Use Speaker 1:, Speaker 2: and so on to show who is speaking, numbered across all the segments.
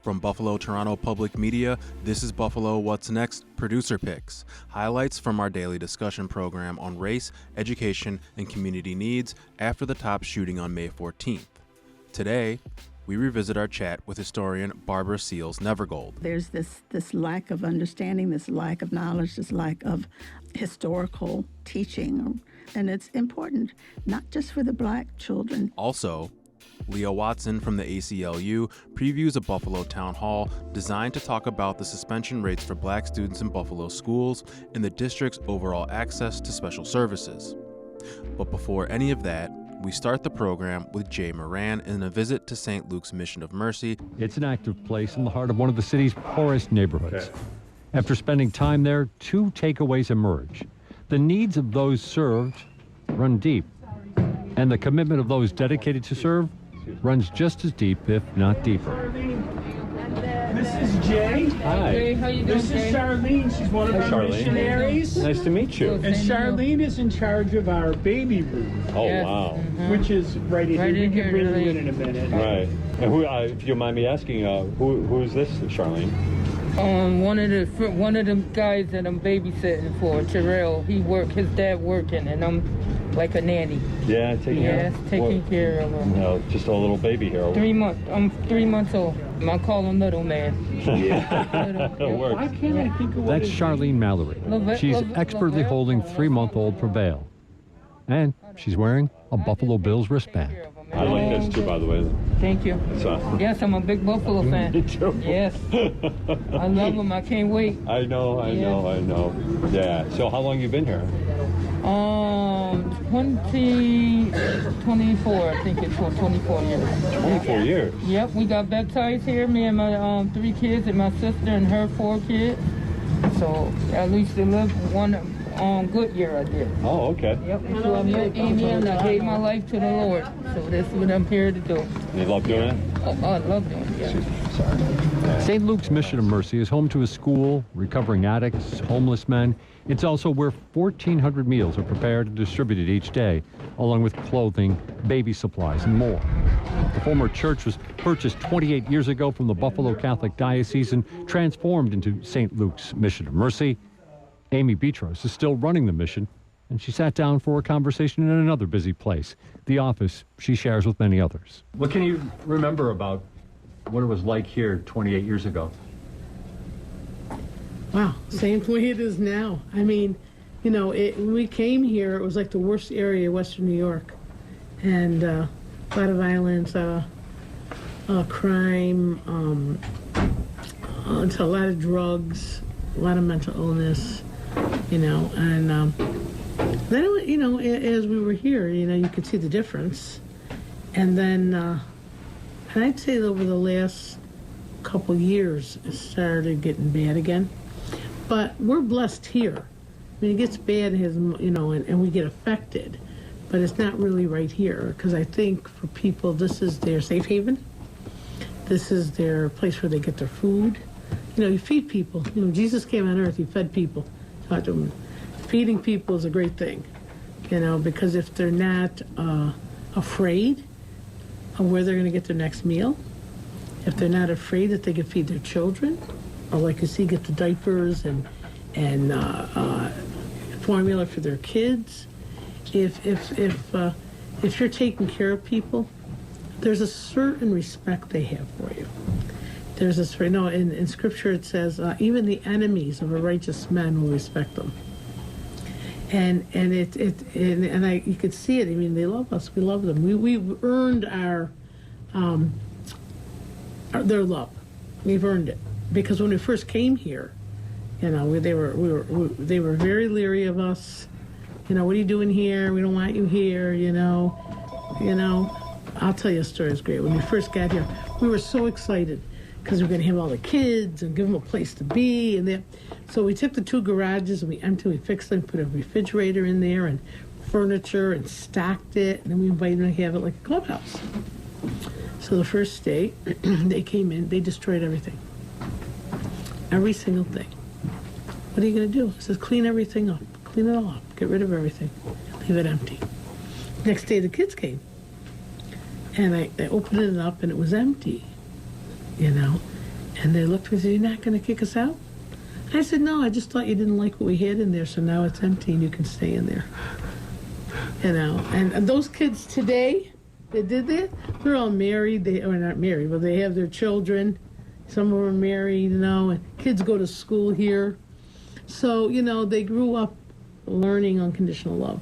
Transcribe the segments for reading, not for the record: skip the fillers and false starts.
Speaker 1: From Buffalo Toronto Public Media, this is Buffalo What's Next Producer Picks. Highlights from our daily discussion program on race, education, and community needs after the top shooting on May 14th. Today, we revisit our chat with historian Barbara Seals-Nevergold.
Speaker 2: There's this lack of understanding, this lack of knowledge, this lack of historical teaching, and it's important, not just for the Black children.
Speaker 1: Also, Leah Watson from the ACLU previews a Buffalo town hall designed to talk about the suspension rates for Black students in Buffalo schools and the district's overall access to special services. But before any of that, we start the program with Jay Moran and a visit to St. Luke's Mission of Mercy.
Speaker 3: It's an active place in the heart of one of the city's poorest neighborhoods. After spending time there, two takeaways emerge. The needs of those served run deep, and the commitment of those dedicated to serve runs just as deep, if not deeper.
Speaker 4: This is Jay.
Speaker 3: Hi.
Speaker 4: Jay, how you doing, This is Charlene. She's one of our missionaries.
Speaker 3: Nice to meet you.
Speaker 4: And Charlene is in charge of our baby room.
Speaker 3: Oh, wow.
Speaker 4: Which is right in here. We can bring you in a minute.
Speaker 3: Right. And who, if you don't mind me asking, who is this, Charlene?
Speaker 5: One of the guys that I'm babysitting for, Terrell. His dad working, and I'm like a nanny.
Speaker 3: Yeah, taking
Speaker 5: care of him.
Speaker 3: No, just a little baby here.
Speaker 5: 3 months. I'm 3 months old. I call him little man.
Speaker 3: Yeah. It works.
Speaker 4: Why can't I think of what
Speaker 3: That's Charlene Mallory. She's expertly holding 3-month-old Prevail. And she's wearing a Buffalo Bills wristband.
Speaker 6: I like this too, by the way.
Speaker 5: Thank you. Yes, I'm a big Buffalo fan.
Speaker 6: Me too.
Speaker 5: Yes. I love them. I can't wait.
Speaker 6: I know. Yeah. So how long you been here?
Speaker 5: 24, I think it's for 24 years.
Speaker 6: 24 years?
Speaker 5: Yep, we got baptized here, me and my 3 kids and my sister and her 4 kids. So at least they lived one good year I did.
Speaker 6: Oh, okay.
Speaker 5: Yep, so I met Amy and I gave my life to the Lord. So that's what I'm here to do.
Speaker 6: You love doing it?
Speaker 5: Oh, I love doing it, yeah.
Speaker 6: Sorry.
Speaker 3: St. Luke's Mission of Mercy is home to a school, recovering addicts, homeless men. It's also where 1,400 meals are prepared and distributed each day, along with clothing, baby supplies, and more. The former church was purchased 28 years ago from the Buffalo Catholic Diocese and transformed into St. Luke's Mission of Mercy. Amy Beatros is still running the mission, and she sat down for a conversation in another busy place, the office she shares with many others.
Speaker 7: What can you remember about what it was like here 28 years ago?
Speaker 8: Wow, same way it is now. I mean, when we came here, it was like the worst area of Western New York. And a lot of violence, crime, it's a lot of drugs, a lot of mental illness, and then, as we were here, you could see the difference. And then, and I'd say over the last couple years, it started getting bad again. But we're blessed here. I mean, it gets bad, and we get affected. But it's not really right here, because I think for people, this is their safe haven. This is their place where they get their food. You feed people. Jesus came on earth, he fed people. Taught them. Feeding people is a great thing, because if they're not afraid of where they're going to get their next meal, if they're not afraid that they can feed their children, or like you see, get the diapers and formula for their kids. If you're taking care of people, there's a certain respect they have for you. There's this, in Scripture it says, even the enemies of a righteous man will respect them. And you could see it. I mean, they love us. We love them. We've earned their love. We've earned it. Because when we first came here, they were very leery of us. What are you doing here? We don't want you here. I'll tell you a story. It's great. When we first got here, we were so excited because we were going to have all the kids and give them a place to be. So we took the 2 garages and we fixed them, put a refrigerator in there and furniture and stocked it, and then we invited them to have it like a clubhouse. So the first day, they came in, they destroyed everything. Every single thing. What are you going to do? It says clean everything up. Clean it all up. Get rid of everything. Leave it empty. Next day the kids came. And I opened it up and it was empty. And they looked at me and said, "You're not going to kick us out?" I said, "No, I just thought you didn't like what we had in there, so now it's empty and you can stay in there." You know, and those kids today that did that, they're all married. They are not married, but they have their children. Some of them are married, you know, and kids go to school here. So, you know, they grew up learning unconditional love,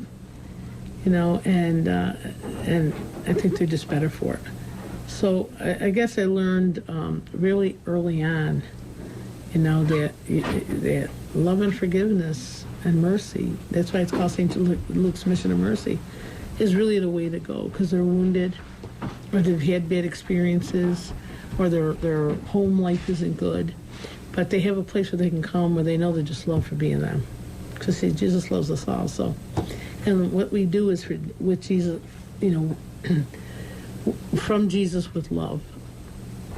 Speaker 8: you know, and I think they're just better for it. So I guess I learned really early on, you know, that love and forgiveness and mercy, that's why it's called St. Luke's Mission of Mercy, is really the way to go, because they're wounded, or they've had bad experiences, or their home life isn't good, but they have a place where they can come where they know they're just loved for being them. Because Jesus loves us all. So, and what we do is with Jesus, you know, from Jesus with love.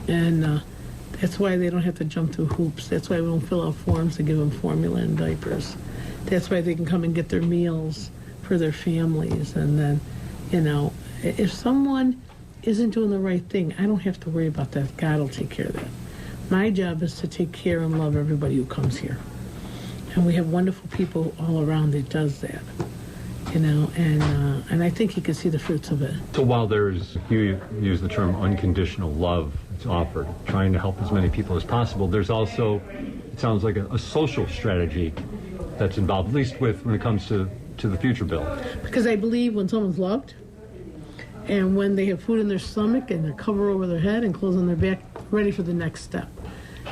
Speaker 8: And that's why they don't have to jump through hoops. That's why we don't fill out forms to give them formula and diapers. That's why they can come and get their meals for their families. And then, you know, if someone isn't doing the right thing, I don't have to worry about that. God will take care of that. My job is to take care and love everybody who comes here. And we have wonderful people all around that does that, you know, and I think you can see the fruits of it.
Speaker 3: So while there's, you use the term unconditional love, it's offered, trying to help as many people as possible, there's also, it sounds like a social strategy that's involved, at least when it comes to the future bill.
Speaker 8: Because I believe when someone's loved, and when they have food in their stomach and a cover over their head and clothes on their back, ready for the next step.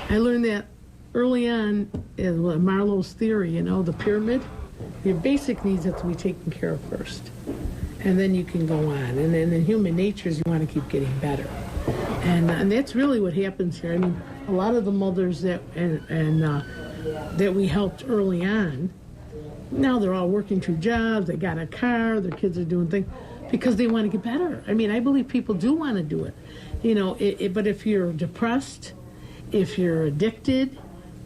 Speaker 8: I learned that early on in Marlowe's theory, you know, the pyramid. Your basic needs have to be taken care of first. And then you can go on. And then in human nature is you want to keep getting better. And that's really what happens here. I mean, a lot of the mothers that that we helped early on, now they're all working 2 jobs, they got a car, their kids are doing things, because they want to get better. I mean, I believe people do want to do it. You know, but if you're depressed, if you're addicted,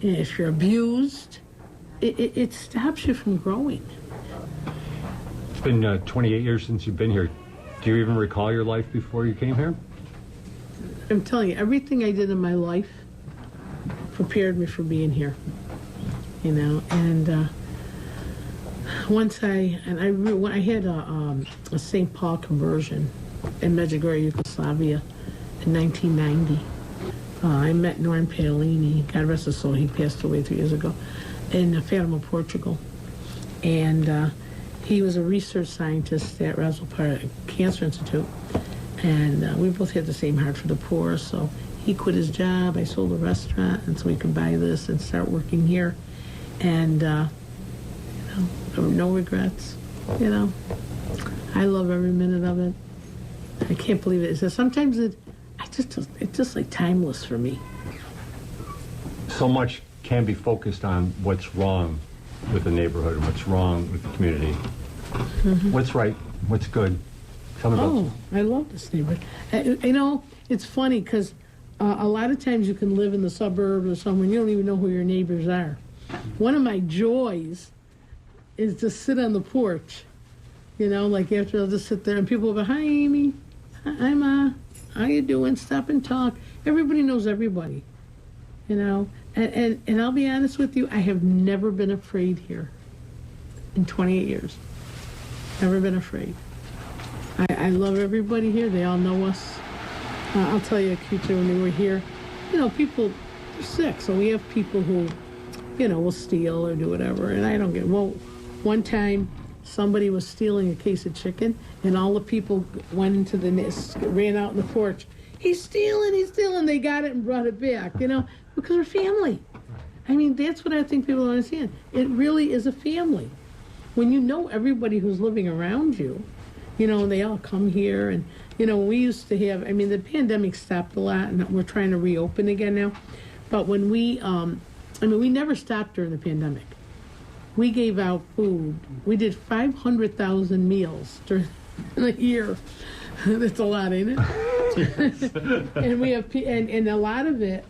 Speaker 8: if you're abused, it stops you from growing.
Speaker 3: It's been 28 years since you've been here. Do you even recall your life before you came here?
Speaker 8: I'm telling you, everything I did in my life prepared me for being here. You know, and once I had a St. Paul conversion in Medjugorje, Yugoslavia in 1990. I met Norm Paolini, God rest his soul, he passed away 3 years ago, in Fatima, Portugal. And he was a research scientist at Roswell Park Cancer Institute. And we both had the same heart for the poor, so he quit his job, I sold a restaurant, and so we could buy this and start working here. And, you know, no regrets, you know. I love every minute of it. I can't believe it. So sometimes it's just like timeless for me.
Speaker 3: So much can be focused on what's wrong with the neighborhood and what's wrong with the community. Mm-hmm. What's right? What's good? Tell me about
Speaker 8: I love this neighborhood. You know, it's funny because a lot of times you can live in the suburbs or somewhere and you don't even know who your neighbors are. One of my joys is to sit on the porch. You know, like after I'll just sit there and people will go, "Hi, Amy. Hi, Ma. How you doing? Stop and talk." Everybody knows everybody. You know, and I'll be honest with you, I have never been afraid here in 28 years. Never been afraid. I love everybody here. They all know us. I'll tell you a cute story. When we were here, you know, people are sick, so we have people who, you know, will steal or do whatever, and I don't get. Well, one time somebody was stealing a case of chicken, and all the people went into the nest, ran out in the porch. He's stealing. They got it and brought it back, you know, because we're family. I mean, that's what I think people don't understand. It really is a family. When you know everybody who's living around you, you know, and they all come here, and, you know, we used to have, I mean, the pandemic stopped a lot, and we're trying to reopen again now. But when we never stopped during the pandemic. We gave out food. We did 500,000 meals during the year. That's a lot, ain't it? And we have, and a lot of it,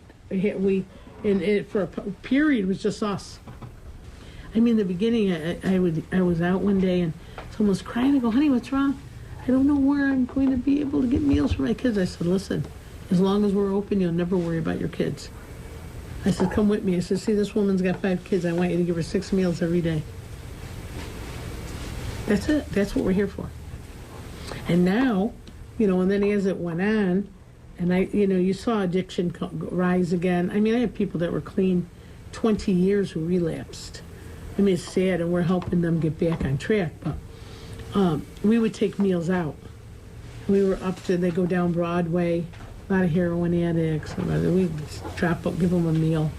Speaker 8: for a period, was just us. I mean, in the beginning, I was out one day and someone was crying. I go, "Honey, what's wrong?" "I don't know where I'm going to be able to get meals for my kids." I said, "Listen, as long as we're open, you'll never worry about your kids. I said, come with me. I said, see, this woman's got 5 kids. I want you to give her 6 meals every day. That's it. That's what we're here for. And now, and then as it went on, and you saw addiction rise again. I mean, I have people that were clean 20 years who relapsed. I mean, it's sad, and we're helping them get back on track. But we would take meals out. We were they go down Broadway, a lot of heroin addicts. We give them a meal.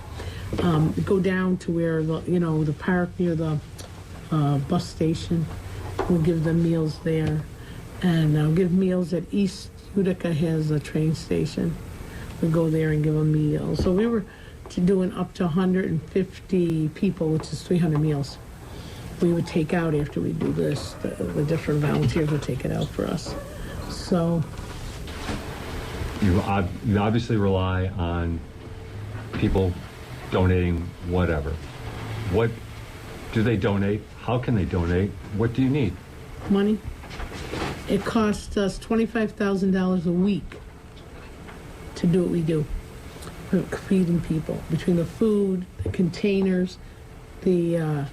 Speaker 8: Go down to where the park near the bus station. We'll give them meals there, and give meals at East Utica has a train station. We'll go there and give them meals. So we were doing up to 150 people, which is 300 meals. We would take out after we do this. The different volunteers would take it out for us. So
Speaker 7: you obviously rely on people donating whatever. What do they donate? How can they donate? What do you need?
Speaker 8: Money. It costs us $25,000 a week to do what we do. For feeding people, between the food, the containers, the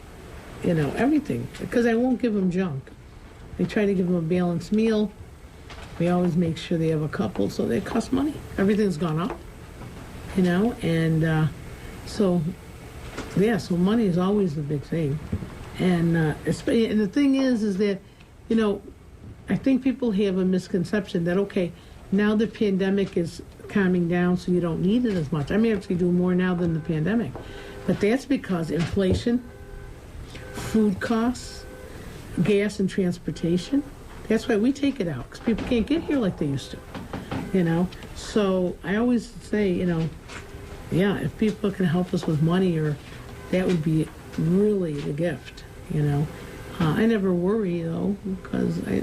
Speaker 8: everything. Because I won't give them junk. I try to give them a balanced meal. We always make sure they have a couple, so they cost money. Everything's gone up, and so money is always the big thing. And the thing is that, I think people have a misconception that, okay, now the pandemic is calming down, so you don't need it as much. I may actually do more now than the pandemic. But that's because inflation, food costs, gas and transportation. That's why we take it out, because people can't get here like they used to, So I always say, if people can help us with money, that would be really the gift, I never worry, though, because I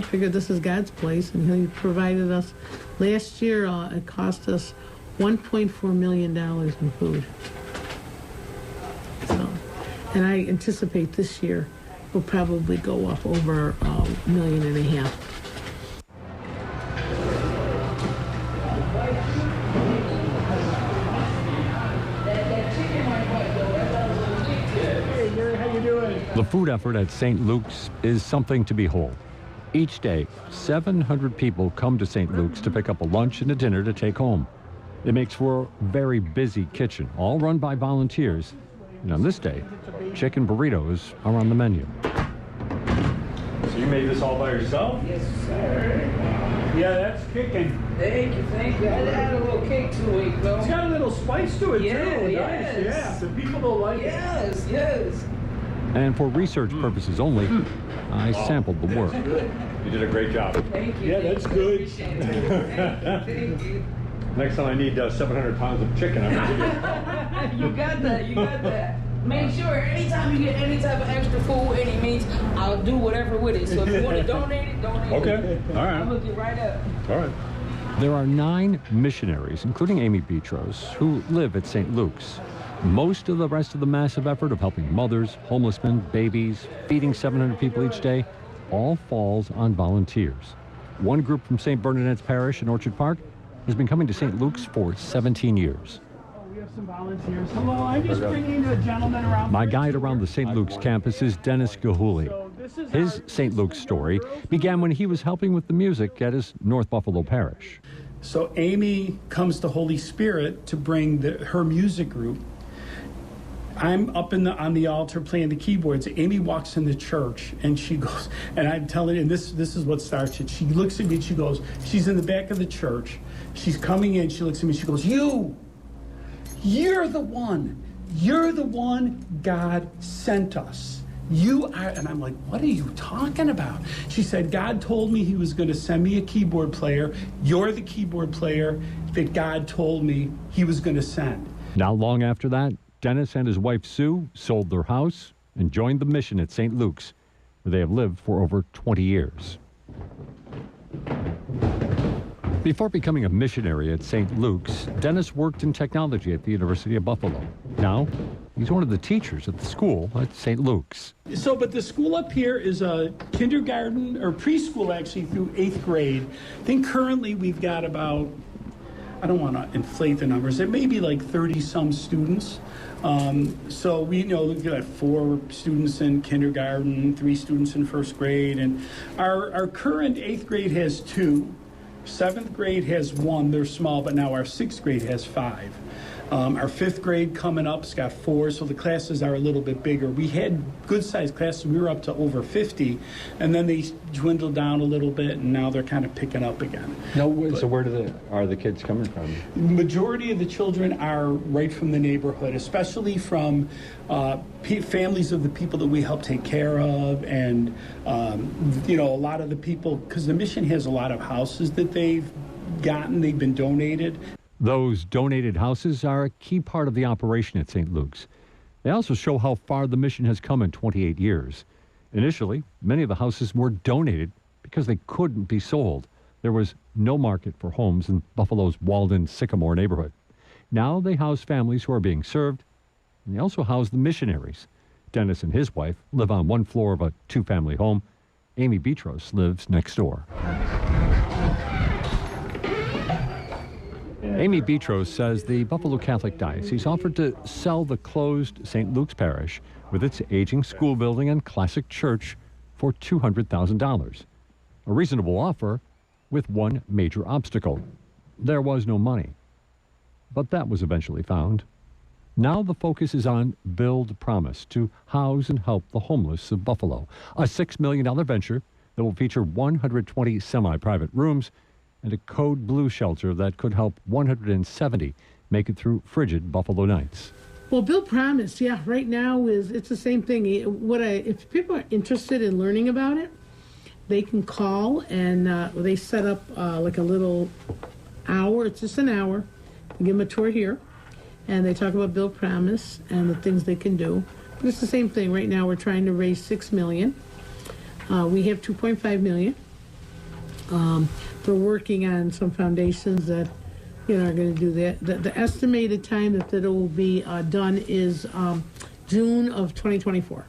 Speaker 8: figure this is God's place, and He provided us. Last year, it cost us $1.4 million in food. So, and I anticipate this year will probably go up over $1.5 million.
Speaker 3: The food effort at St. Luke's is something to behold. Each day, 700 people come to St. Luke's to pick up a lunch and a dinner to take home. It makes for a very busy kitchen, all run by volunteers. And on this day, chicken burritos are on the menu.
Speaker 7: So you made this all by yourself?
Speaker 4: Yes, sir. Yeah, that's kicking.
Speaker 5: Thank you. I had a little cake to it, though.
Speaker 4: It's got a little spice to it, too.
Speaker 5: Yes.
Speaker 4: Nice, yeah. The people don't like it.
Speaker 5: Yes.
Speaker 3: And for research purposes only, I sampled the work.
Speaker 7: You did a great job.
Speaker 5: Thank you.
Speaker 4: Yeah, that's good.
Speaker 5: Appreciate it. Thank you.
Speaker 7: Next time I need 700 pounds of chicken, I'm going to
Speaker 5: You got that. Make sure anytime you get any type of extra food, any meats, I'll do whatever with it. So if you want to donate it, donate it.
Speaker 7: Okay, all right.
Speaker 5: I'll look it right up.
Speaker 7: All right.
Speaker 3: There are 9 missionaries, including Amy Petros, who live at St. Luke's. Most of the rest of the massive effort of helping mothers, homeless men, babies, feeding 700 people each day, all falls on volunteers. One group from St. Bernadette's Parish in Orchard Park has been coming to St. Luke's for 17 years.
Speaker 4: We have some volunteers. Hello, I'm just bringing a gentleman around.
Speaker 3: My guide around the St. Luke's campus is Dennis Gahuli. His St. Luke's story began when he was helping with the music at his North Buffalo parish.
Speaker 4: So Amy comes to Holy Spirit to bring her music group. I'm up on the altar playing the keyboards. Amy walks in the church and she goes, and I'm telling you, and this is what starts it. She looks at me and she goes, she's in the back of the church. She's coming in, she looks at me, she goes, you're the one God sent us. You are, and I'm like, what are you talking about? She said, God told me He was going to send me a keyboard player. You're the keyboard player that God told me He was going to send.
Speaker 3: Not long after that, Dennis and his wife Sue sold their house and joined the mission at St. Luke's, where they have lived for over 20 years. Before becoming a missionary at St. Luke's, Dennis worked in technology at the University of Buffalo. Now, he's one of the teachers at the school at St. Luke's.
Speaker 4: But the school up here is a kindergarten, or preschool actually, through 8th grade. I think currently we've got about I don't want to inflate the numbers. It may be like 30-some students. So we know we've got 4 students in kindergarten, 3 students in first grade, and our current 8th grade has 2. 7th grade has 1. They're small, but now our 6th grade has 5. Our 5th grade coming up's got 4, so the classes are a little bit bigger. We had good-sized classes. We were up to over 50, and then they dwindled down a little bit, and now they're kind of picking up again.
Speaker 7: No, so where are the kids coming from?
Speaker 4: Majority of the children are right from the neighborhood, especially from families of the people that we help take care of, and a lot of the people, because the mission has a lot of houses that they've been donated.
Speaker 3: Those donated houses are a key part of the operation at St. Luke's. They also show how far the mission has come in 28 years. Initially, many of the houses were donated because they couldn't be sold. There was no market for homes in Buffalo's Walden-Sycamore neighborhood. Now they house families who are being served, and they also house the missionaries. Dennis and his wife live on one floor of a 2-family home. Amy Betros lives next door. Amy Betros says the Buffalo Catholic Diocese offered to sell the closed St. Luke's Parish with its aging school building and classic church for $200,000. A reasonable offer with one major obstacle. There was no money. But that was eventually found. Now the focus is on Build Promise to house and help the homeless of Buffalo, a $6 million venture that will feature 120 semi-private rooms and a code blue shelter that could help 170 make it through frigid Buffalo nights.
Speaker 8: Well, Build Promise, yeah, right now it's the same thing. If people are interested in learning about it, they can call, and they set up like a little hour. It's just an hour. We give them a tour here, and they talk about Build Promise and the things they can do. But it's the same thing. Right now we're trying to raise $6 million. We have $2.5 million. They're working on some foundations that, are going to do that. The estimated time that it will be done is June of 2024.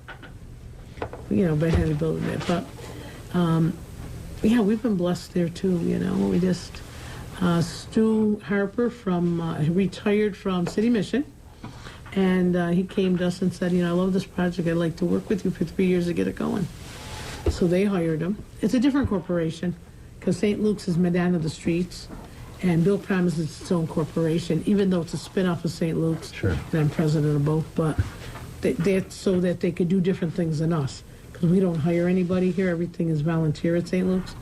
Speaker 8: But I had to build it. But we've been blessed there too. We just Stu Harper retired from City Mission, and he came to us and said, I love this project. I'd like to work with you for 3 years to get it going. So they hired him. It's a different corporation, because St. Luke's is Madonna of the Streets, and Build Promise is its own corporation, even though it's a spin-off of St. Luke's.
Speaker 7: Sure.
Speaker 8: And I'm president of both, but that's so that they could do different things than us, because we don't hire anybody here. Everything is volunteer at St. Luke's.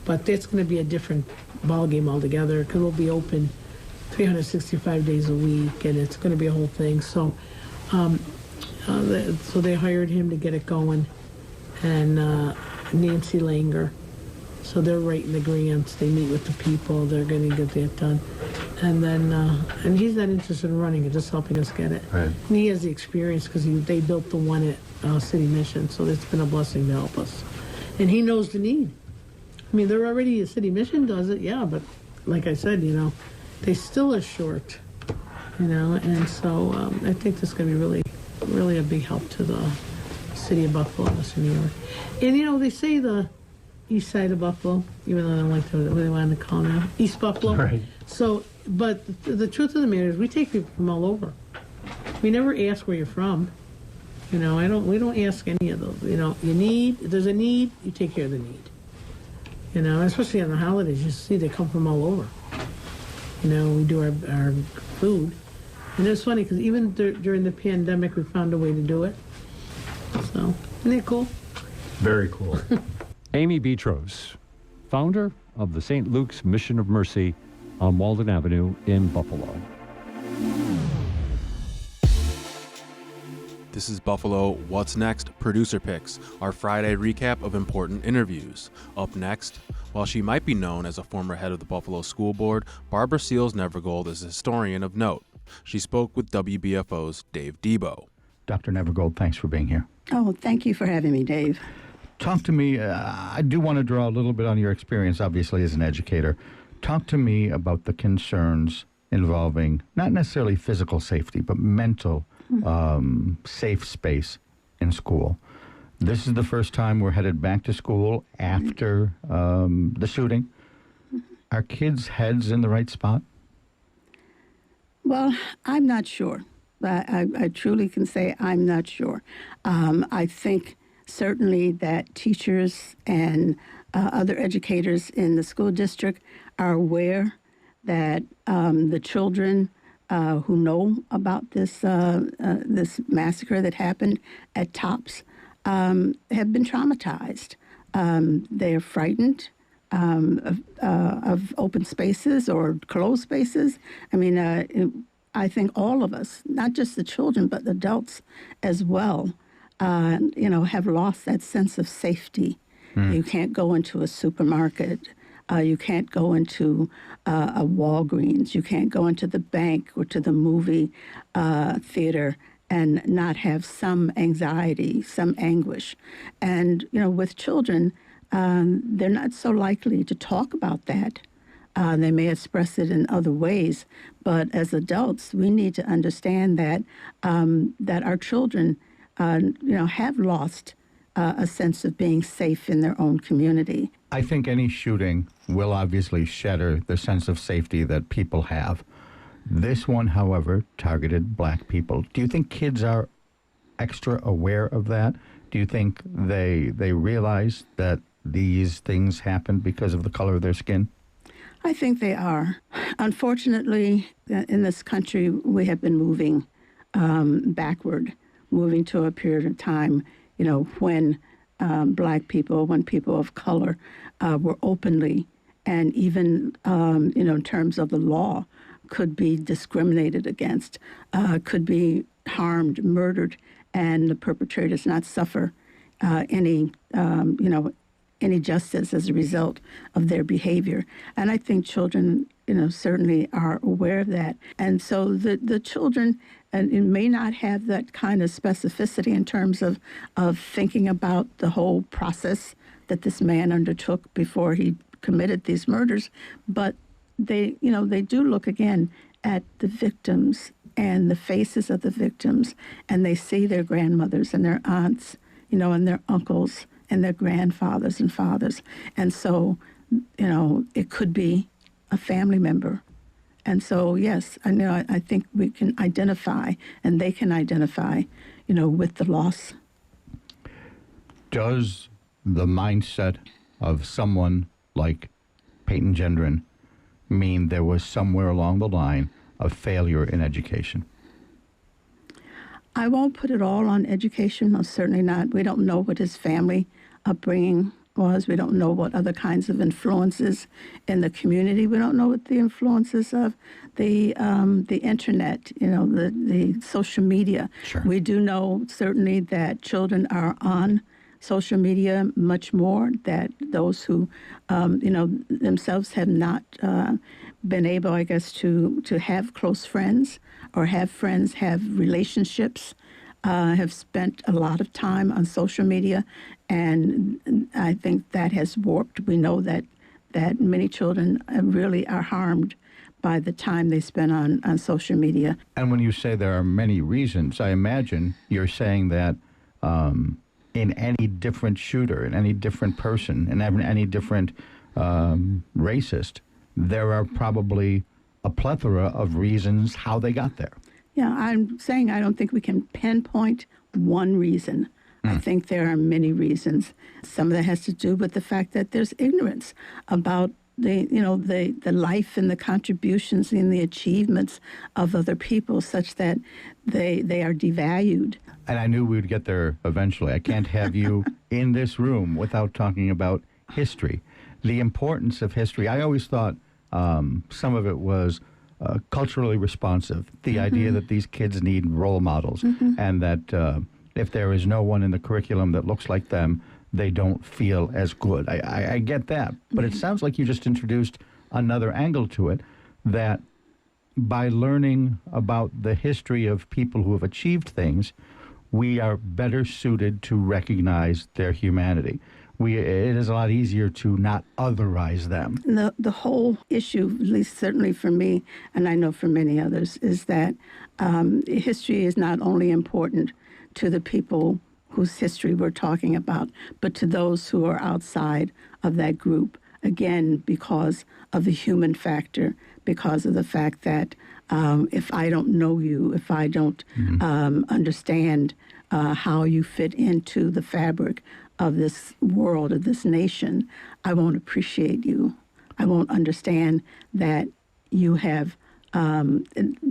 Speaker 8: But that's going to be a different ballgame altogether, because we'll be open 365 days a week, and it's going to be a whole thing. So, so they hired him to get it going, and Nancy Langer. So they're writing the grants. They meet with the people. They're going to get that done. And then, and he's not interested in running it, just helping us get it.
Speaker 7: Right.
Speaker 8: And he has the experience, because they built the one at City Mission, so it's been a blessing to help us. And he knows the need. I mean, they're already, City Mission does it, yeah, but like I said, they still are short, and so I think this is going to be really, really a big help to the city of Buffalo, Western New York. And, they say the east side of Buffalo, even though I don't like what they want to call now, East Buffalo.
Speaker 7: Right.
Speaker 8: So, but the truth of the matter is, we take people from all over. We never ask where you're from. We don't ask any of those. If there's a need, you take care of the need. Especially on the holidays, you see they come from all over. We do our food. And it's funny, because even during the pandemic, we found a way to do it. So, isn't that cool?
Speaker 7: Very cool.
Speaker 3: Amy Betros, founder of the St. Luke's Mission of Mercy on Walden Avenue in Buffalo.
Speaker 1: This is Buffalo What's Next Producer Picks, our Friday recap of important interviews. Up next, while she might be known as a former head of the Buffalo School Board, Barbara Seals-Nevergold is a historian of note. She spoke with WBFO's Dave Debo.
Speaker 9: Dr. Nevergold, thanks for being here.
Speaker 2: Oh, thank you for having me, Dave.
Speaker 9: Talk to me, I do want to draw a little bit on your experience, obviously, as an educator. Talk to me about the concerns involving not necessarily physical safety, but mental safe space in school. This is the first time we're headed back to school after the shooting. Are kids' heads in the right spot?
Speaker 2: Well, I'm not sure. I truly can say I'm not sure. I think certainly that teachers and other educators in the school district are aware that the children who know about this massacre that happened at Tops have been traumatized. They're frightened of open spaces or closed spaces. I mean, I think all of us, not just the children, but the adults as well, have lost that sense of safety. You can't go into a supermarket. You can't go into a Walgreens. You can't go into the bank or to the movie theater and not have some anxiety, some anguish. And, with children, they're not so likely to talk about that. They may express it in other ways, but as adults, we need to understand that that our children, have lost a sense of being safe in their own community.
Speaker 9: I think any shooting will obviously shatter the sense of safety that people have. This one, however, targeted black people. Do you think kids are extra aware of that? Do you think they realize that these things happened because of the color of their skin?
Speaker 2: I think they are. Unfortunately, in this country, we have been moving backward, moving to a period of time, when black people, when people of color were openly and even, in terms of the law, could be discriminated against, could be harmed, murdered, and the perpetrators not suffer any justice as a result of their behavior. And I think children, certainly are aware of that. And so the children, and it may not have that kind of specificity in terms of thinking about the whole process that this man undertook before he committed these murders, but they do look again at the victims and the faces of the victims, and they see their grandmothers and their aunts, and their uncles and their grandfathers and fathers. And so, it could be a family member. And so, yes, I think we can identify, and they can identify, with the loss.
Speaker 9: Does the mindset of someone like Peyton Gendron mean there was somewhere along the line a failure in education?
Speaker 2: I won't put it all on education, no, certainly not. We don't know what his family upbringing was. We don't know what other kinds of influences in the community. We don't know what the influences of the internet, the social media.
Speaker 9: Sure.
Speaker 2: We do know certainly that children are on social media much more, that those who, themselves have not been able, I guess, to have close friends or have friends, have relationships, have spent a lot of time on social media, and I think that has warped. We know that many children really are harmed by the time they spend on social media.
Speaker 9: And when you say there are many reasons, I imagine you're saying that in any different shooter, in any different person, in any different racist, there are probably a plethora of reasons how they got there.
Speaker 2: Yeah, I'm saying I don't think we can pinpoint one reason. I think there are many reasons. Some of that has to do with the fact that there's ignorance about the life and the contributions and the achievements of other people, such that they are devalued.
Speaker 9: And I knew we would get there eventually. I can't have you in this room without talking about history. The importance of history. I always thought some of it was culturally responsive. The idea that these kids need role models, and that if there is no one in the curriculum that looks like them, they don't feel as good. I get that. But it sounds like you just introduced another angle to it, that by learning about the history of people who have achieved things, we are better suited to recognize their humanity. It is a lot easier to not otherize them.
Speaker 2: The whole issue, at least certainly for me, and I know for many others, is that history is not only important to the people whose history we're talking about, but to those who are outside of that group. Again, because of the human factor, because of the fact that if I don't know you, if I don't understand how you fit into the fabric of this world, of this nation, I won't appreciate you. I won't understand that you have,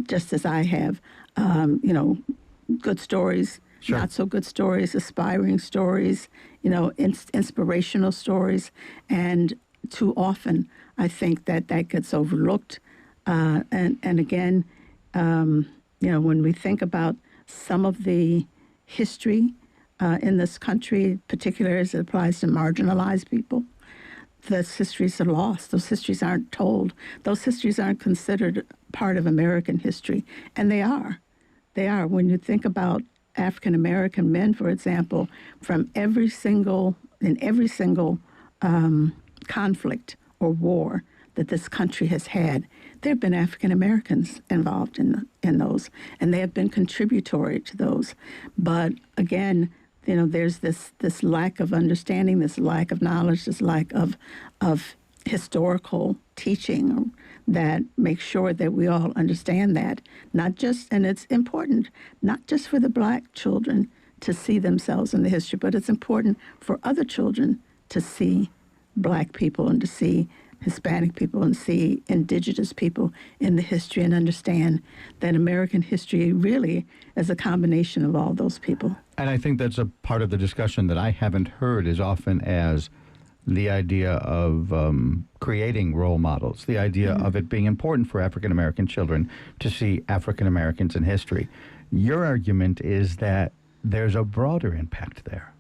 Speaker 2: just as I have, good stories,
Speaker 9: Sure.
Speaker 2: not so good stories, aspiring stories, inspirational stories. And too often, I think that gets overlooked. And again, when we think about some of the history in this country, particularly as it applies to marginalized people, those histories are lost. Those histories aren't told. Those histories aren't considered part of American history. And they are. They are. When you think about African American men, for example, in every single conflict or war that this country has had, there have been African Americans involved in those, and they have been contributory to those. But again, there's this lack of understanding, this lack of knowledge, this lack of historical teaching that makes sure that we all understand that. And it's important, not just for the Black children to see themselves in the history, but it's important for other children to see Black people and to see Hispanic people and see Indigenous people in the history and understand that American history really is a combination of all those people.
Speaker 9: And I think that's a part of the discussion that I haven't heard as often as the idea of creating role models, the idea of it being important for African American children to see African Americans in history. Your argument is that there's a broader impact there.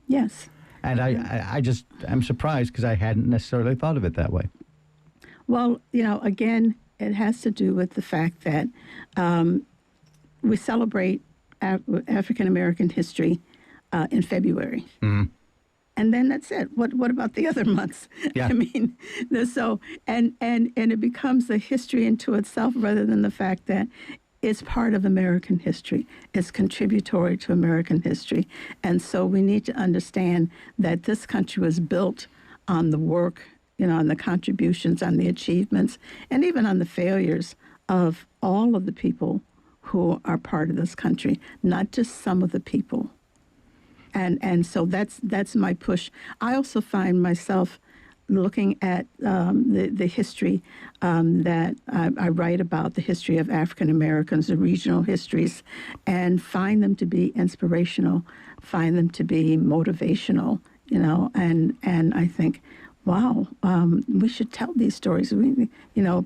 Speaker 2: Yes.
Speaker 9: And I'm surprised because I hadn't necessarily thought of it that way.
Speaker 2: Well, again, it has to do with the fact that we celebrate African American history in February. Mm-hmm. And then that's it. What about the other months?
Speaker 9: Yeah.
Speaker 2: I mean, and it becomes a history into itself rather than the fact that it's part of American history. It's contributory to American history. And so we need to understand that this country was built on the work, on the contributions, on the achievements, and even on the failures of all of the people who are part of this country, not just some of the people. And so that's my push. I also find myself looking at the history that I write about, the history of African Americans, the regional histories, and find them to be inspirational, find them to be motivational, and I think, wow, we should tell these stories.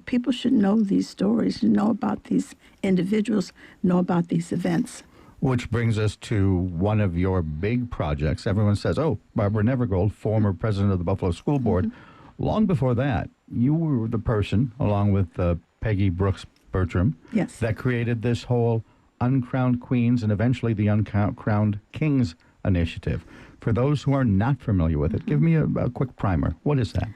Speaker 2: People should know these stories, know about these individuals, know about these events.
Speaker 9: Which brings us to one of your big projects. Everyone says, oh, Barbara Nevergold, former president of the Buffalo School Board. Mm-hmm. Long before that, you were the person, along with Peggy Brooks Bertram,
Speaker 2: yes,
Speaker 9: that created this whole Uncrowned Queens and eventually the Uncrowned Kings initiative. For those who are not familiar with it, give me a quick primer. What is that?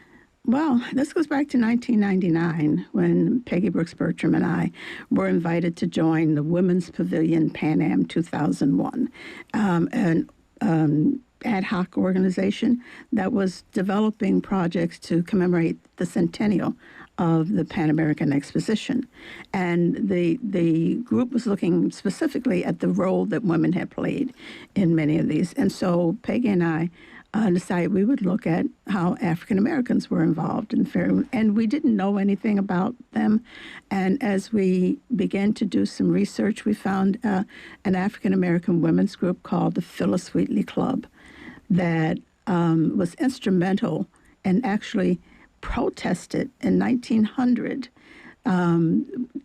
Speaker 2: Well, this goes back to 1999 when Peggy Brooks Bertram and I were invited to join the Women's Pavilion Pan Am 2001, an ad hoc organization that was developing projects to commemorate the centennial of the Pan American Exposition. And the group was looking specifically at the role that women had played in many of these. And so Peggy and I decided we would look at how African Americans were involved in fair, and we didn't know anything about them. And as we began to do some research, we found an African American women's group called the Phyllis Wheatley Club that was instrumental and actually protested in 1900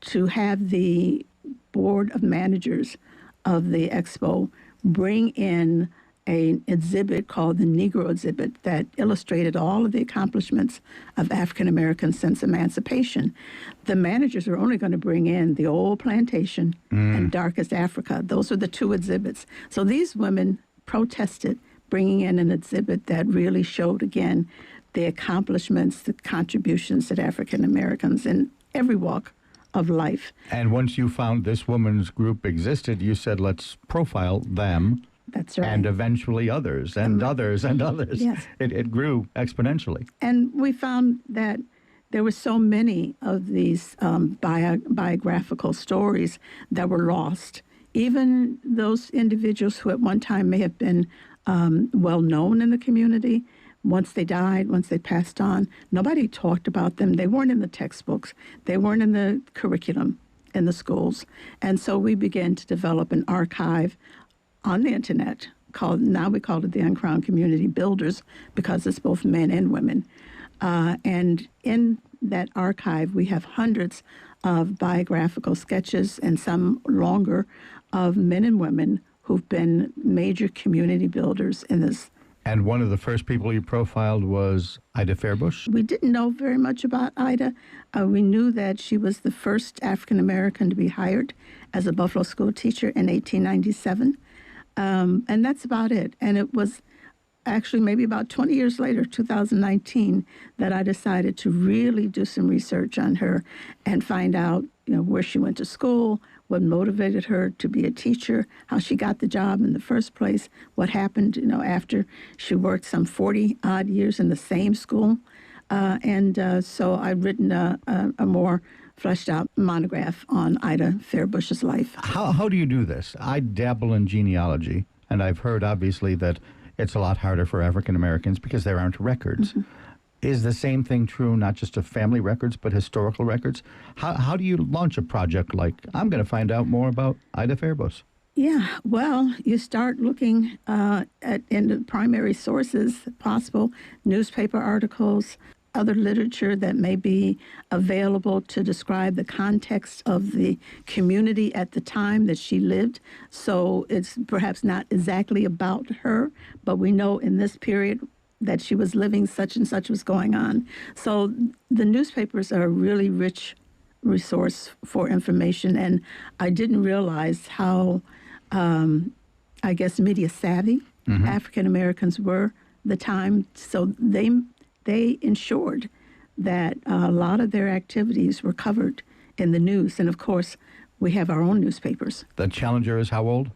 Speaker 2: to have the board of managers of the expo bring in an exhibit called the Negro exhibit that illustrated all of the accomplishments of African Americans since emancipation. The managers were only going to bring in the old plantation and darkest Africa. Those were the two exhibits. So these women protested bringing in an exhibit that really showed again the accomplishments, the contributions that African Americans in every walk of life.
Speaker 9: And once you found this women's group existed, you said, let's profile them.
Speaker 2: That's right.
Speaker 9: And eventually others, and others, and others.
Speaker 2: Yes.
Speaker 9: It grew exponentially.
Speaker 2: And we found that there were so many of these biographical stories that were lost. Even those individuals who at one time may have been well known in the community, once they died, once they passed on, nobody talked about them. They weren't in the textbooks. They weren't in the curriculum in the schools. And so we began to develop an archive on the internet now we call it the Uncrowned Community Builders, because it's both men and women. And in that archive, we have hundreds of biographical sketches and some longer of men and women who've been major community builders in this.
Speaker 9: And one of the first people you profiled was Ida Fairbush?
Speaker 2: We didn't know very much about Ida. We knew that she was the first African-American to be hired as a Buffalo school teacher in 1897. And that's about it. And it was actually maybe about 20 years later, 2019, that I decided to really do some research on her and find out, where she went to school, what motivated her to be a teacher, how she got the job in the first place, what happened, after she worked some 40-odd years in the same school. So I've written a more fleshed out monograph on Ida Fairbush's life.
Speaker 9: How do you do this? I dabble in genealogy, and I've heard, obviously, that it's a lot harder for African Americans because there aren't records. Mm-hmm. Is the same thing true, not just of family records, but historical records? How do you launch a project like, I'm going to find out more about Ida Fairbush?
Speaker 2: Yeah, well, you start looking in the primary sources possible, newspaper articles, other literature that may be available to describe the context of the community at the time that she lived. So it's perhaps not exactly about her, but we know in this period that she was living, such and such was going on. So the newspapers are a really rich resource for information, and I didn't realize how, media savvy African Americans were the time. So they ensured that a lot of their activities were covered in the news. And of course, we have our own newspapers.
Speaker 9: The Challenger is how old?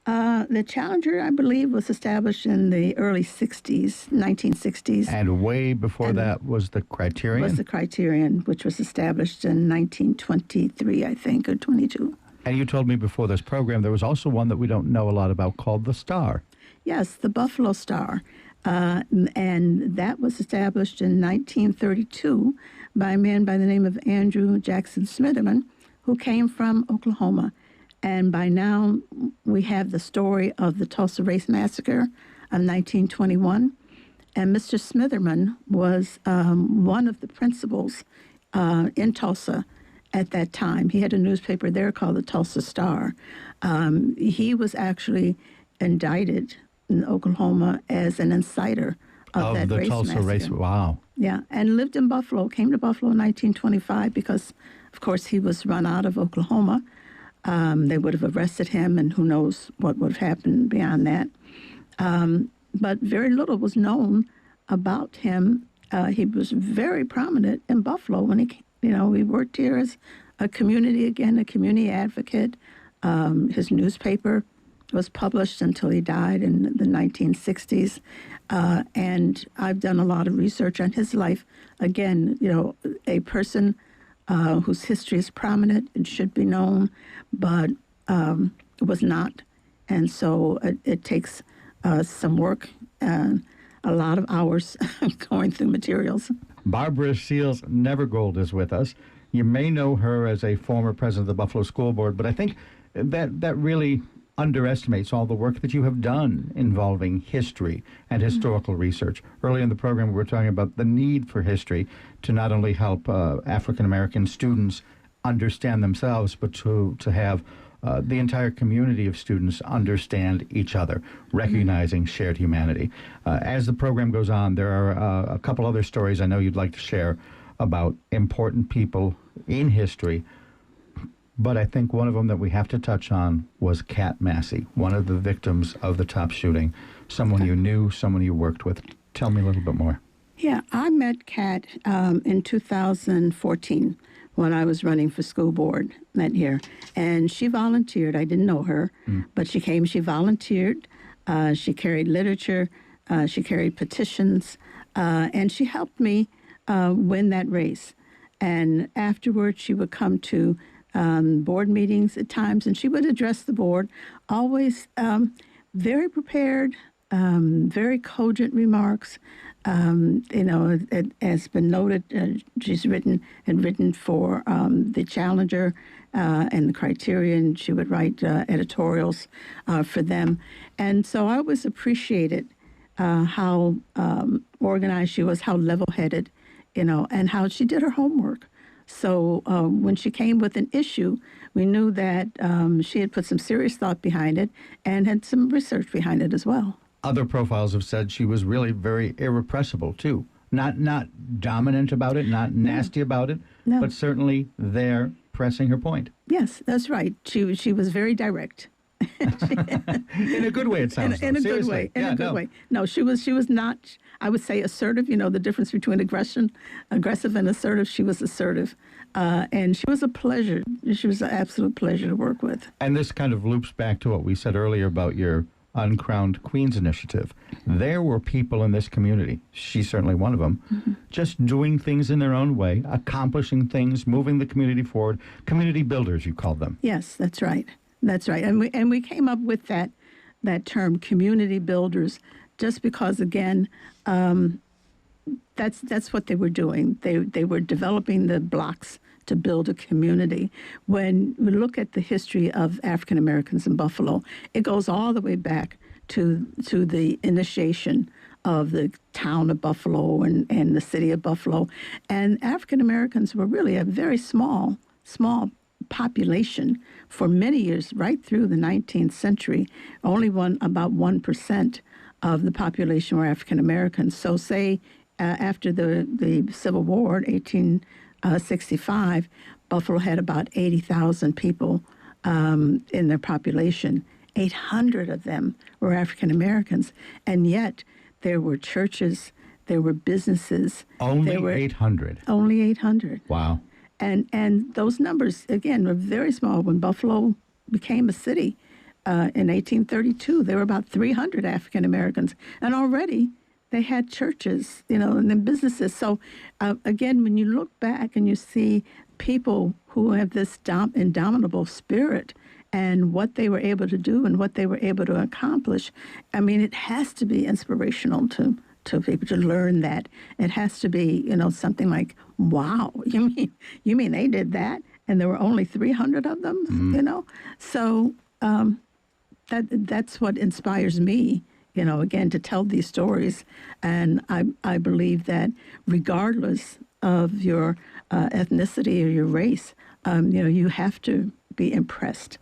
Speaker 2: The Challenger, I believe, was established in the early 60s, 1960s.
Speaker 9: And way before that was the Criterion?
Speaker 2: Was the Criterion, which was established in 1923, I think, or 22.
Speaker 9: And you told me before this program there was also one that we don't know a lot about called the Star.
Speaker 2: Yes, the Buffalo Star. And that was established in 1932 by a man by the name of Andrew Jackson Smitherman, who came from Oklahoma. And by now, we have the story of the Tulsa Race Massacre of 1921. And Mr. Smitherman was one of the principals in Tulsa at that time. He had a newspaper there called the Tulsa Star. He was actually indicted in Oklahoma as an inciter of that
Speaker 9: the
Speaker 2: race
Speaker 9: Tulsa
Speaker 2: massacre.
Speaker 9: Race. Wow.
Speaker 2: Yeah, and lived in Buffalo, came to Buffalo in 1925 because, of course, he was run out of Oklahoma. They would have arrested him, and who knows what would have happened beyond that. But very little was known about him. He was very prominent in Buffalo when he worked here as a community advocate. His newspaper was published until he died in the 1960s. And I've done a lot of research on his life. Again, a person whose history is prominent and should be known, but was not. And so it takes some work and a lot of hours going through materials.
Speaker 9: Barbara Seals-Nevergold is with us. You may know her as a former president of the Buffalo School Board, but I think that really underestimates all the work that you have done involving history and historical research. Earlier in the program, we were talking about the need for history to not only help African-American students understand themselves, but to have the entire community of students understand each other, recognizing shared humanity. As the program goes on, there are a couple other stories I know you'd like to share about important people in history. But I think one of them that we have to touch on was Kat Massey, one of the victims of the top shooting, someone you knew, someone you worked with. Tell me a little bit more.
Speaker 2: Yeah, I met Kat in 2014 when I was running for school board that year. And she volunteered. I didn't know her, but she came, she volunteered. She carried literature, she carried petitions, and she helped me win that race. And afterwards, she would come to board meetings at times, and she would address the board, always very prepared, very cogent remarks. It has been noted she's written for the Challenger and the Criterion. She would write editorials for them, and so I always appreciated how organized she was, how level-headed, and how she did her homework. So when she came with an issue, we knew that she had put some serious thought behind it and had some research behind it as well.
Speaker 9: Other profiles have said she was really very irrepressible, too. Not dominant about it, not nasty about it, but certainly there pressing her point.
Speaker 2: Yes, that's right. She was very direct.
Speaker 9: In a good way, it sounds.
Speaker 2: In a good way. In a good way. No, she was not. I would say assertive. The difference between aggressive and assertive. She was assertive, and she was a pleasure. She was an absolute pleasure to work with.
Speaker 9: And this kind of loops back to what we said earlier about your Uncrowned Queens initiative. There were people in this community, she's certainly one of them, just doing things in their own way, accomplishing things, moving the community forward. Community builders, you called them.
Speaker 2: Yes, that's right. That's right. And we came up with that term, community builders, just because, again, that's what they were doing. They were developing the blocks to build a community. When we look at the history of African Americans in Buffalo, it goes all the way back to the initiation of the town of Buffalo and the city of Buffalo. And African Americans were really a very small population for many years, right through the 19th century. Only about 1% of the population were African Americans. So say after the Civil War, 1865, Buffalo had about 80,000 people in their population. 800 of them were African Americans, and yet there were churches, there were businesses.
Speaker 9: Only 800.
Speaker 2: Only 800.
Speaker 9: Wow.
Speaker 2: And those numbers, again, were very small. When Buffalo became a city in 1832, there were about 300 African Americans, and already they had churches, and then businesses. So, again, when you look back and you see people who have this indomitable spirit and what they were able to do and what they were able to accomplish, I mean, it has to be inspirational to people to learn that. It has to be, something like, wow, you mean they did that? And there were only 300 of them, So that's what inspires me, again, to tell these stories. And I believe that regardless of your ethnicity or your race, you have to be impressed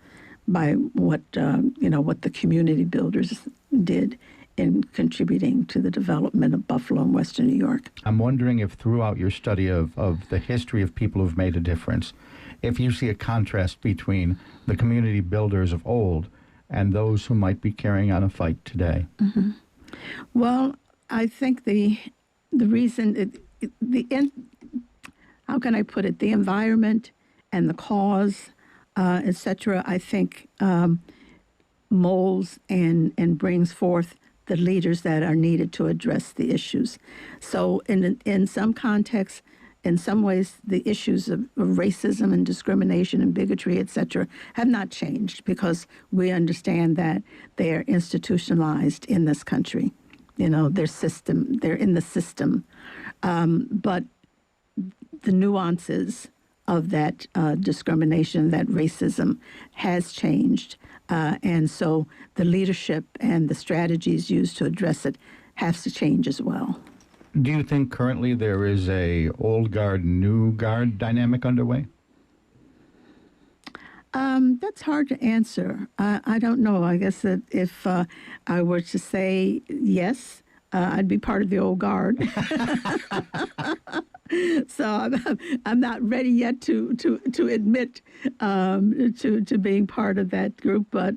Speaker 2: by what the community builders did in contributing to the development of Buffalo and Western New York.
Speaker 9: I'm wondering if throughout your study of the history of people who've made a difference, if you see a contrast between the community builders of old and those who might be carrying on a fight today.
Speaker 2: Mm-hmm. Well, I think the reason, how can I put it, the environment and the cause, etc., I think molds and brings forth the leaders that are needed to address the issues. So in some contexts, in some ways, the issues of racism and discrimination and bigotry, etc., have not changed because we understand that they are institutionalized in this country. They're in the system. But the nuances of that discrimination, that racism, has changed. And so the leadership and the strategies used to address it have to change as well.
Speaker 9: Do you think currently there is a old guard, new guard dynamic underway?
Speaker 2: That's hard to answer. I don't know. I guess that if I were to say yes, I'd be part of the old guard. So I'm not ready yet to admit to being part of that group, but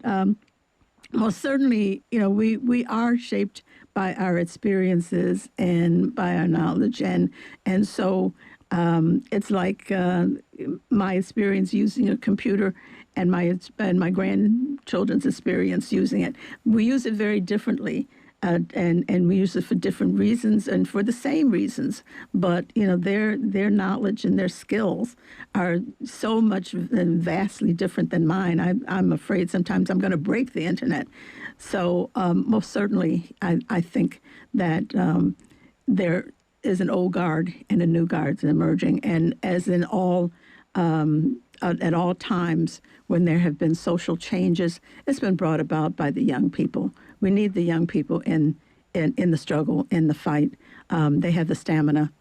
Speaker 2: most certainly, we are shaped by our experiences and by our knowledge, and so it's like my experience using a computer and my grandchildren's experience using it. We use it very differently. and we use it for different reasons and for the same reasons. But their knowledge and their skills are so much and vastly different than mine. I'm afraid sometimes I'm going to break the internet. So most certainly, I think that there is an old guard and a new guard emerging, and as in all. At all times when there have been social changes, it's been brought about by the young people. We need the young people in the struggle, in the fight. They have the stamina.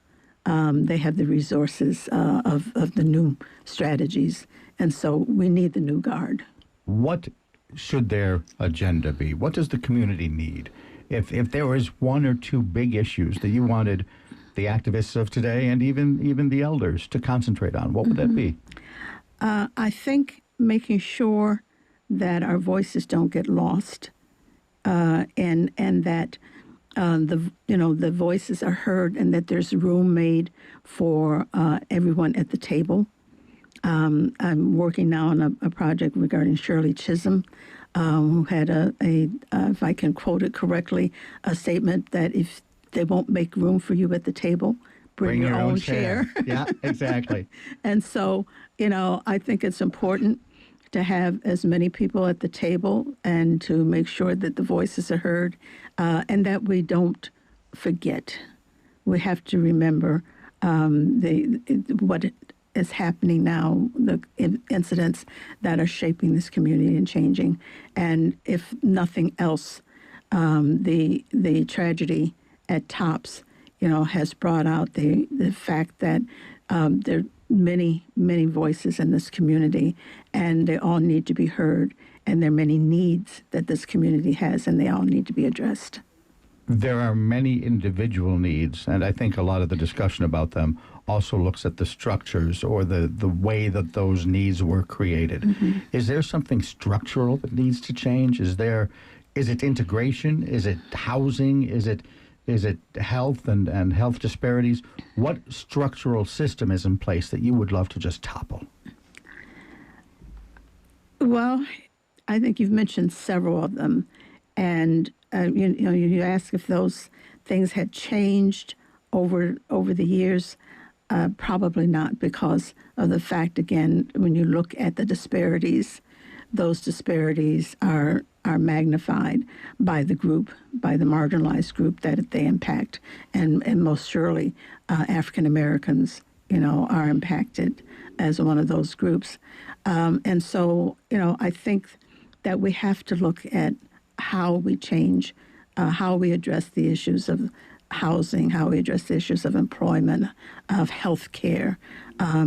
Speaker 2: They have the resources of the new strategies. And so we need the new guard.
Speaker 9: What should their agenda be? What does the community need? If there was one or two big issues that you wanted the activists of today and even the elders to concentrate on, what would that be?
Speaker 2: I think making sure that our voices don't get lost, and that the voices are heard, and that there's room made for everyone at the table. I'm working now on a project regarding Shirley Chisholm, who had if I can quote it correctly, a statement that if they won't make room for you at the table, bring your own chair.
Speaker 9: Yeah, exactly.
Speaker 2: And so, I think it's important to have as many people at the table and to make sure that the voices are heard, and that we don't forget. We have to remember what is happening now, the incidents that are shaping this community and changing. And if nothing else, the tragedy at TOPS, has brought out the fact that there are many, many voices in this community, and they all need to be heard, and there are many needs that this community has, and they all need to be addressed.
Speaker 9: There are many individual needs, and I think a lot of the discussion about them also looks at the structures or the way that those needs were created. Mm-hmm. Is there something structural that needs to change? Is it integration? Is it housing? Is it health and health disparities? What structural system is in place that you would love to just topple?
Speaker 2: Well, I think you've mentioned several of them. And, you ask if those things had changed over the years. Probably not, because of the fact, again, when you look at the disparities, those disparities are magnified by the marginalized group that they impact. And most surely African Americans, are impacted as one of those groups. And so, I think that we have to look at how we change, how we address the issues of housing, how we address the issues of employment, of health care,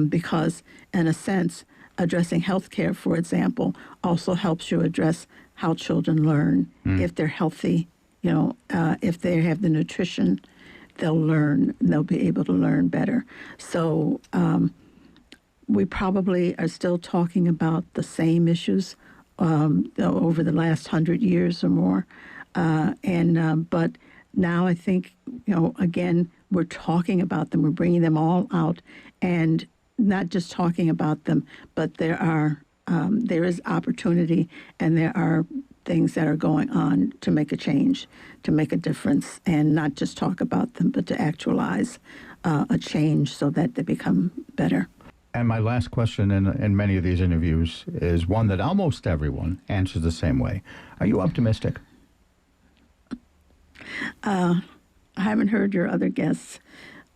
Speaker 2: because in a sense, addressing health care, for example, also helps you address how children learn. If they're healthy, if they have the nutrition, they'll learn, and they'll be able to learn better. So we probably are still talking about the same issues over the last 100 years or more. But now I think, again, we're talking about them, we're bringing them all out, and not just talking about them, but there is opportunity, and there are things that are going on to make a change, to make a difference, and not just talk about them, but to actualize a change so that they become better.
Speaker 9: And my last question in many of these interviews is one that almost everyone answers the same way. Are you optimistic?
Speaker 2: I haven't heard your other guests.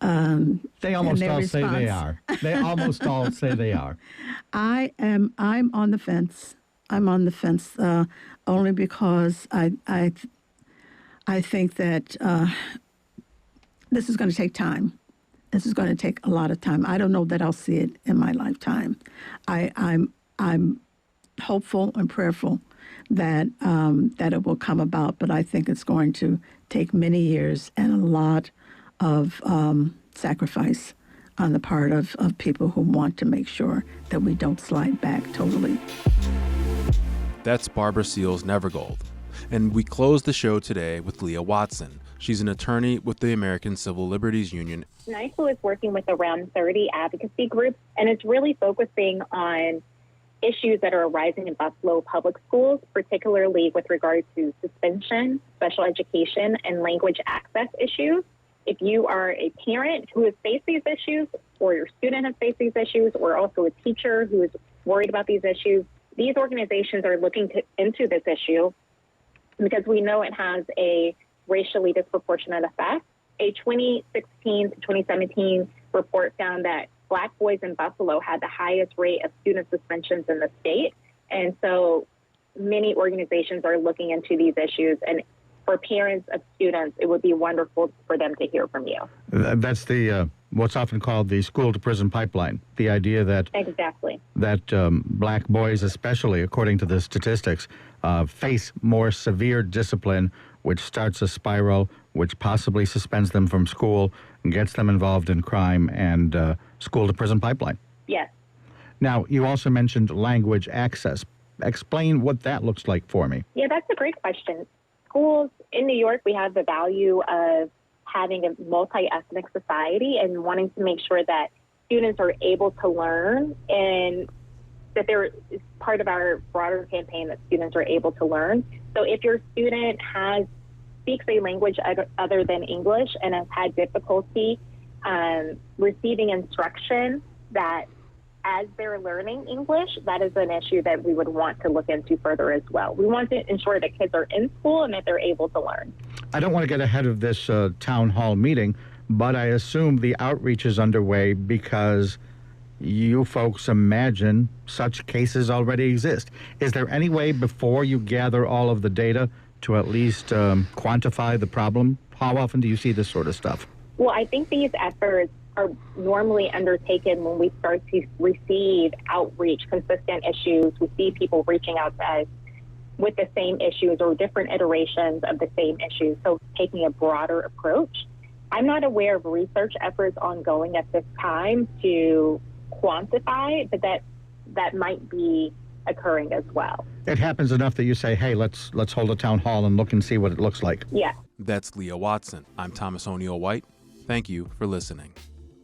Speaker 9: They almost all say they are. They almost all say they are.
Speaker 2: I'm on the fence. I'm on the fence only because I think that this is going to take time. This is going to take a lot of time. I don't know that I'll see it in my lifetime. I'm hopeful and prayerful that it will come about, but I think it's going to take many years and a lot of sacrifice on the part of people who want to make sure that we don't slide back totally.
Speaker 1: That's Barbara Seals-Nevergold. And we close the show today with Leah Watson. She's an attorney with the American Civil Liberties Union.
Speaker 10: NYSO is working with around 30 advocacy groups, and it's really focusing on issues that are arising in Buffalo public schools, particularly with regard to suspension, special education, and language access issues. If you are a parent who has faced these issues, or your student has faced these issues, or also a teacher who is worried about these issues, these organizations are looking into this issue because we know it has a racially disproportionate effect. A 2016 to 2017 report found that Black boys in Buffalo had the highest rate of student suspensions in the state. And so many organizations are looking into these issues. And for parents of students, it would be wonderful for them to hear from you.
Speaker 9: That's the what's often called the school-to-prison pipeline, the idea that
Speaker 10: Exactly.
Speaker 9: that Black boys, especially according to the statistics, face more severe discipline, which starts a spiral, which possibly suspends them from school and gets them involved in crime, and school-to-prison pipeline.
Speaker 10: Yes.
Speaker 9: Now, you also mentioned language access. Explain what that looks like for me.
Speaker 10: Yeah, that's a great question. Schools in New York, we have the value of having a multi-ethnic society and wanting to make sure that students are able to learn, and that there is part of our broader campaign that students are able to learn. So if your student speaks a language other than English and has had difficulty receiving instruction that as they're learning English, that is an issue that we would want to look into further as well. We want to ensure that kids are in school and that they're able to learn.
Speaker 9: I don't want to get ahead of this town hall meeting, but I assume the outreach is underway because you folks imagine such cases already exist. Is there any way before you gather all of the data to at least quantify the problem? How often do you see this sort of stuff?
Speaker 10: Well, I think these efforts are normally undertaken when we start to receive outreach, consistent issues. We see people reaching out to us with the same issues or different iterations of the same issues, so taking a broader approach. I'm not aware of research efforts ongoing at this time to quantify, but that might be occurring as well.
Speaker 9: It happens enough that you say, hey, let's hold a town hall and look and see what it looks like.
Speaker 10: Yeah.
Speaker 1: That's Leah Watson. I'm Thomas O'Neill White. Thank you for listening.